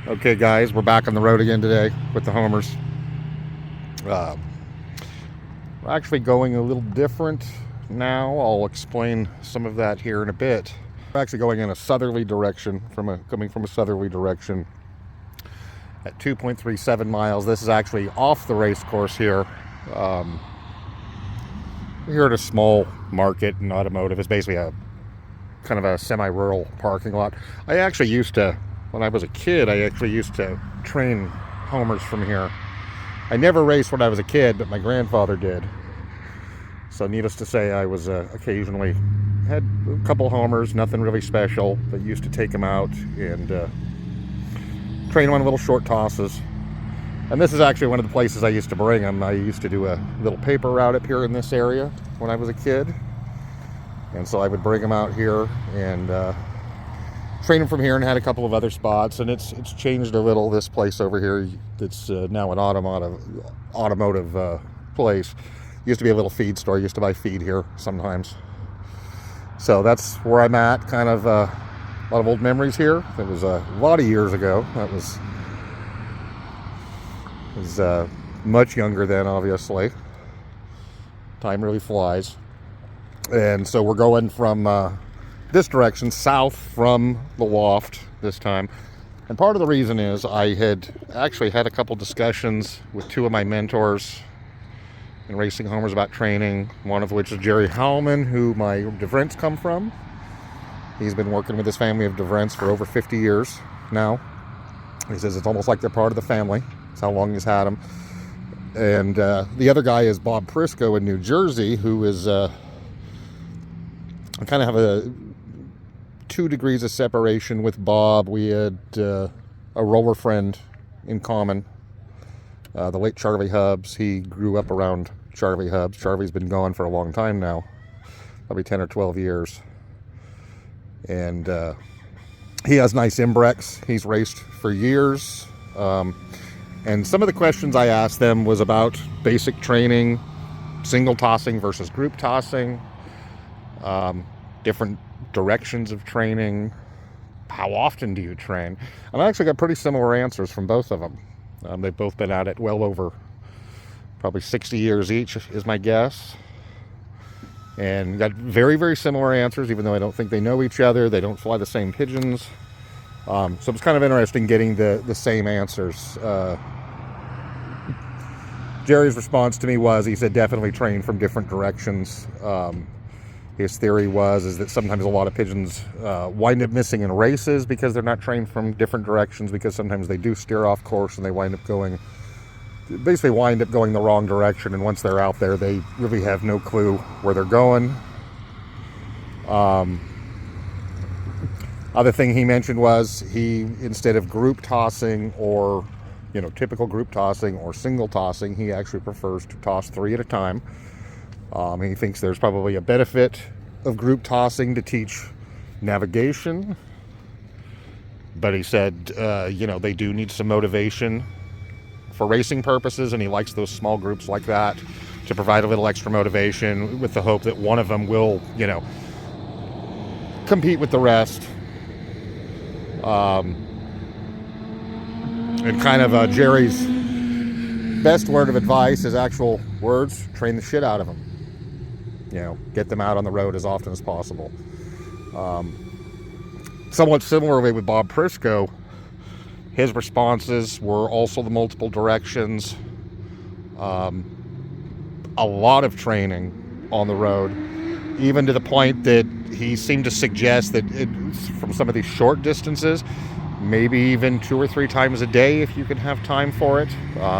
Okay, guys, we're back on the road again today with the homers. We're actually going a little different now. I'll explain some of that here in a bit. We're actually going in a southerly direction, coming from a southerly direction at 2.37 miles. This is actually off the race course here. We're at a small market and automotive. It's basically a kind of a semi-rural parking lot. I actually used to, when I was a kid, I actually used to train homers from here. I never raced when I was a kid, but my grandfather did. So needless to say, I was occasionally had a couple homers, nothing really special, but used to take them out and train them on little short tosses. And this is actually one of the places I used to bring them. I used to do a little paper route up here in this area when I was a kid. And so I would bring them out here and train them from here, and had a couple of other spots. And it's changed a little. This place over here, it's now an automotive place. Used to be a little feed store. Used to buy feed here sometimes. So that's where I'm at. Kind of a lot of old memories here. It was a lot of years ago. That was much younger then, obviously. Time really flies. And so we're going from this direction, south from the loft this time. And part of the reason is I had actually had a couple discussions with two of my mentors in racing homers about training, one of which is Jerry Howman, who my DeVrents come from. He's been working with his family of DeVrents for over 50 years now. He says it's almost like they're part of the family. That's how long he's had them. And the other guy is Bob Prisco in New Jersey, who is I kind of have a 2 degrees of separation with Bob. We had a roller friend in common, the late Charlie Hubbs. He grew up around Charlie Hubbs. Charlie's been gone for a long time now, probably 10 or 12 years. And he has nice Imbrex. He's raced for years. And some of the questions I asked them was about basic training, single tossing versus group tossing, different directions of training, how often do you train? And I actually got pretty similar answers from both of them. They've both been at it well over probably 60 years each, is my guess. And got very, very similar answers, even though I don't think they know each other. They don't fly the same pigeons. So it's kind of interesting getting the same answers. Jerry's response to me was, he said definitely train from different directions. His theory is that sometimes a lot of pigeons wind up missing in races because they're not trained from different directions, because sometimes they do steer off course and they wind up going the wrong direction, and once they're out there they really have no clue where they're going. Other thing he mentioned was he, instead of group tossing or typical group tossing or single tossing, he actually prefers to toss 3 at a time. He thinks there's probably a benefit of group tossing to teach navigation, but he said they do need some motivation for racing purposes, and he likes those small groups like that to provide a little extra motivation, with the hope that one of them will compete with the rest. And kind of Jerry's best word of advice, his actual words: train the shit out of them. Get them out on the road as often as possible. Somewhat similarly with Bob Prisco, his responses were also the multiple directions, a lot of training on the road, even to the point that he seemed to suggest that from some of these short distances, maybe even 2 or 3 times a day if you can have time for it.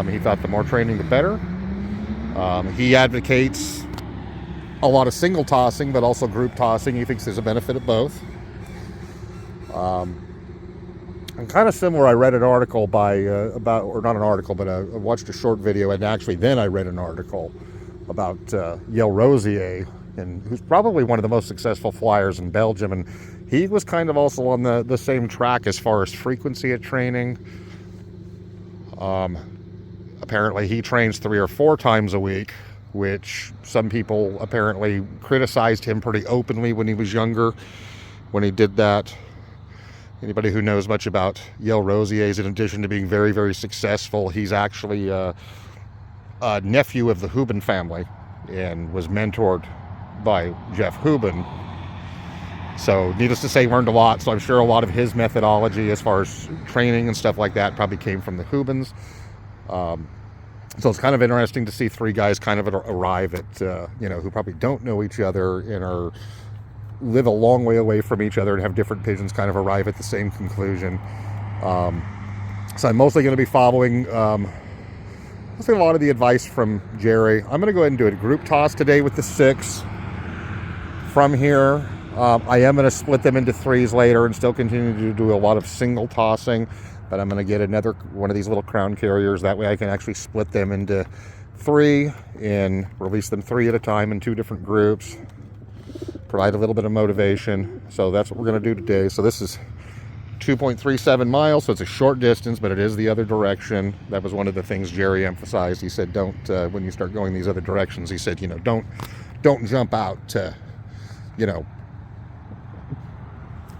He thought the more training the better. He advocates a lot of single tossing, but also group tossing. He thinks there's a benefit of both. And kind of similar, I read an article not an article, but I watched a short video, and actually then I read an article about Yale Rosier, and who's probably one of the most successful flyers in Belgium, and he was kind of also on the same track as far as frequency of training. Apparently he trains 3 or 4 times a week, which some people apparently criticized him pretty openly when he was younger, when he did that. Anybody who knows much about Yale Rosiers, in addition to being very, very successful, he's actually a nephew of the Hubin family and was mentored by Jeff Hubin. So needless to say, learned a lot. So I'm sure a lot of his methodology as far as training and stuff like that probably came from the Hubins. So it's kind of interesting to see three guys kind of arrive at, who probably don't know each other and live a long way away from each other and have different pigeons kind of arrive at the same conclusion. So I'm mostly going to be following a lot of the advice from Jerry. I'm going to go ahead and do a group toss today with the 6 from here. I am going to split them into 3s later and still continue to do a lot of single tossing, but I'm going to get another one of these little crown carriers. That way I can actually split them into 3 and release them 3 at a time in 2 different groups. Provide a little bit of motivation. So that's what we're going to do today. So this is 2.37 miles, so it's a short distance, but it is the other direction. That was one of the things Jerry emphasized. He said, don't, when you start going these other directions, he said, don't jump out to,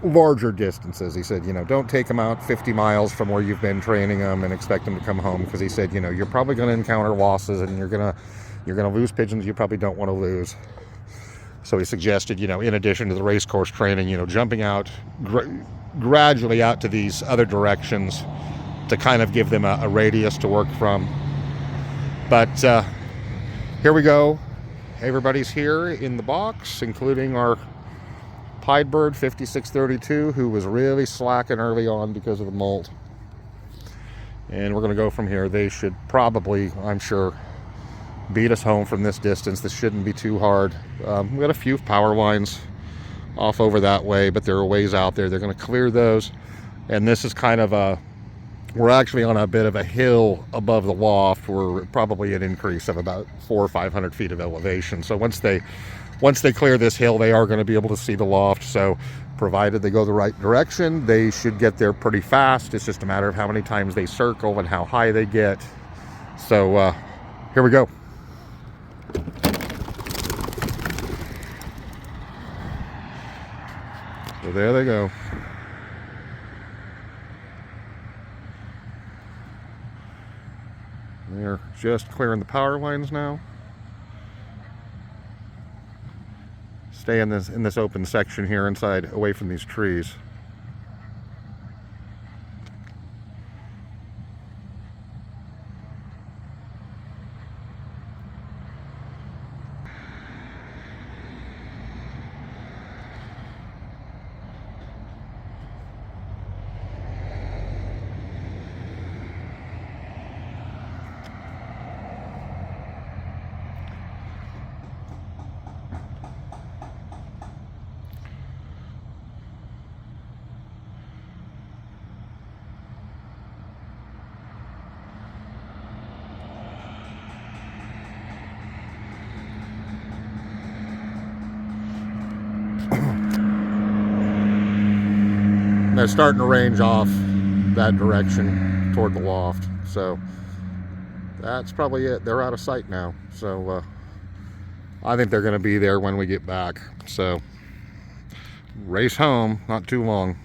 larger distances. He said, don't take them out 50 miles from where you've been training them and expect them to come home, because he said, you're probably going to encounter losses and you're going to lose pigeons you probably don't want to lose. So he suggested, in addition to the race course training, jumping out gradually out to these other directions to kind of give them a radius to work from. But here we go. Everybody's here in the box, including our pied bird 5632, who was really slacking early on because of the molt. And we're going to go from here. They should probably, I'm sure, beat us home from this distance. This shouldn't be too hard. We got a few power lines off over that way, but there are ways out there. They're going to clear those. And this is kind of we're actually on a bit of a hill above the loft. We're probably an increase of about 400 or 500 feet of elevation. So once they clear this hill, they are going to be able to see the loft. So provided they go the right direction, they should get there pretty fast. It's just a matter of how many times they circle and how high they get. So here we go. So there they go. They're just clearing the power lines now. Stay in this open section here inside, away from these trees. They're starting to range off that direction toward the loft, so that's probably it. They're out of sight now, so I think they're going to be there when we get back. So race home, not too long.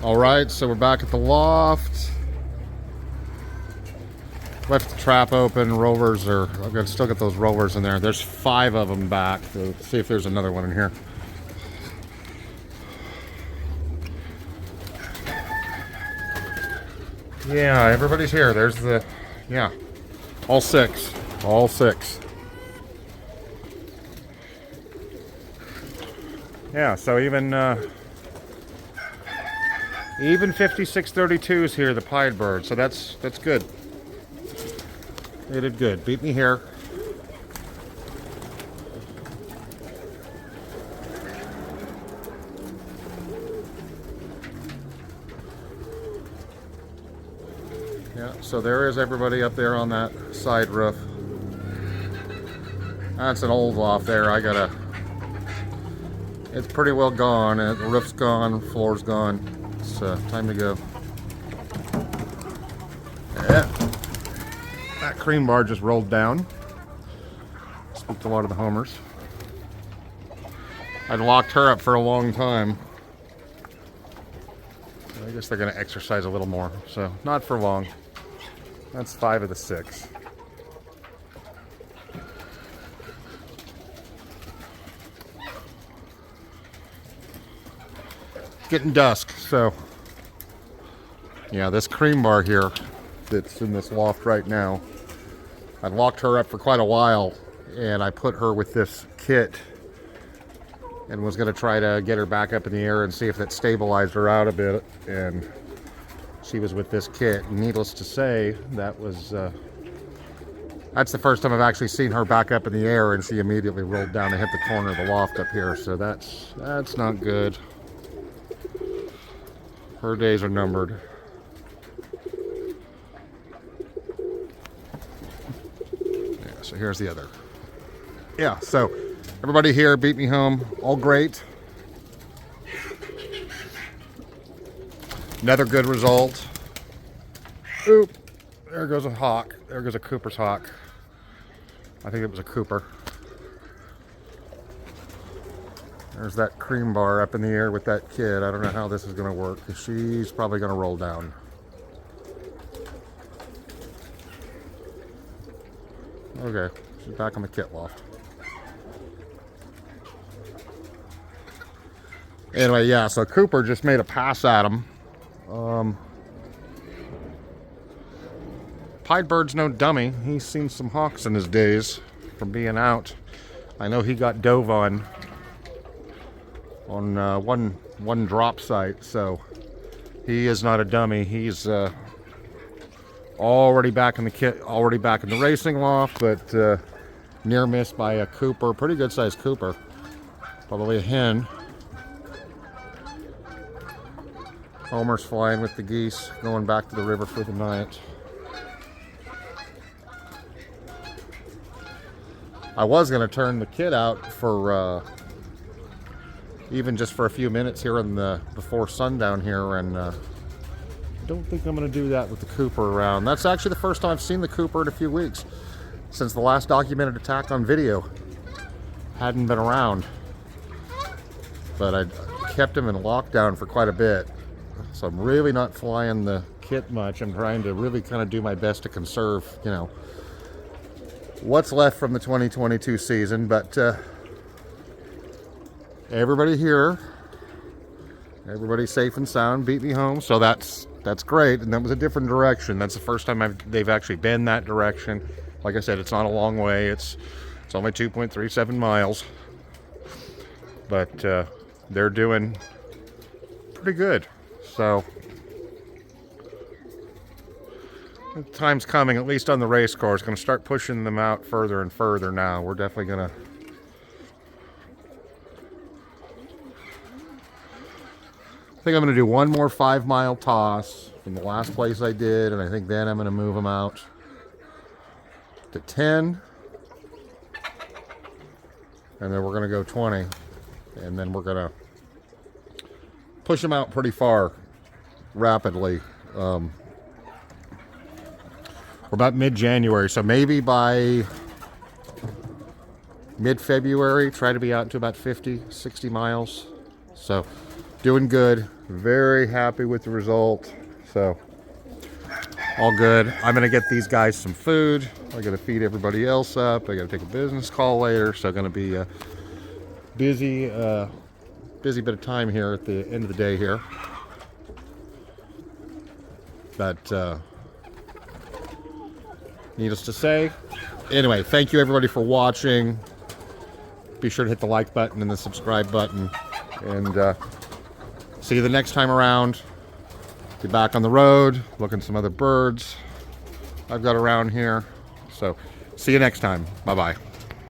All right, so we're back at the loft. Left the trap open. Rollers I've still got those rollers in there. There's 5 of them back. So let's see if there's another one in here. Yeah, everybody's here. There's all 6. All 6. Yeah, so even 5632 is here, the pied bird. So that's good. They did good. Beat me here. Yeah, so there is everybody up there on that side roof. That's an old loft there. It's pretty well gone. The roof's gone, floor's gone. It's time to go. Yeah. That cream bar just rolled down. Speak to a lot of the homers. I'd locked her up for a long time. I guess they're going to exercise a little more, so not for long. That's 5 of the 6. Getting dusk, so yeah, this cream bar here that's in this loft right now, I locked her up for quite a while, and I put her with this kit and was going to try to get her back up in the air and see if that stabilized her out a bit, and she was with this kit. Needless to say, that was that's the first time I've actually seen her back up in the air, and she immediately rolled down and hit the corner of the loft up here, so that's not good. Her days are numbered. Yeah, so here's the other. Yeah, so everybody here beat me home. All great. Another good result. Oop. There goes a hawk. There goes a Cooper's hawk. I think it was a Cooper. There's that cream bar up in the air with that kid. I don't know how this is going to work, because she's probably going to roll down. Okay, she's back on the kit loft. Anyway, yeah, so Cooper just made a pass at him. Pied Bird's no dummy. He's seen some hawks in his days from being out. I know he got dove on one drop site, so he is not a dummy. He's already back in the kit, already back in the racing loft, but near miss by a Cooper, pretty good sized Cooper, probably a hen. Homer's flying with the geese, going back to the river for the night. I was going to turn the kid out for even just for a few minutes here in the before sundown here, and I don't think I'm going to do that with the Cooper around. That's actually the first time I've seen the Cooper in a few weeks since the last documented attack on video. Hadn't been around, but I kept him in lockdown for quite a bit, so I'm really not flying the kit much. I'm trying to really kind of do my best to conserve, you know, what's left from the 2022 season, but everybody here, everybody's safe and sound, beat me home, so that's great. And that was a different direction. That's the first time they've actually been that direction. Like I said, it's not a long way. It's only 2.37 miles, but they're doing pretty good. So the time's coming, at least on the race course. Going to start pushing them out further and further now. We're definitely going to I think I'm going to do one more 5-mile toss from the last place I did, and I think then I'm going to move them out to 10, and then we're going to go 20, and then we're going to push them out pretty far rapidly. We're about mid-January, so maybe by mid-February, try to be out to about 50, 60 miles. So doing good, very happy with the result, so all good. I'm gonna get these guys some food. I gotta feed everybody else up. I gotta take a business call later, so gonna be a busy bit of time here at the end of the day here. But needless to say, anyway, thank you everybody for watching. Be sure to hit the like button and the subscribe button, and see you the next time around. Be back on the road, looking at some other birds I've got around here. So see you next time. Bye-bye.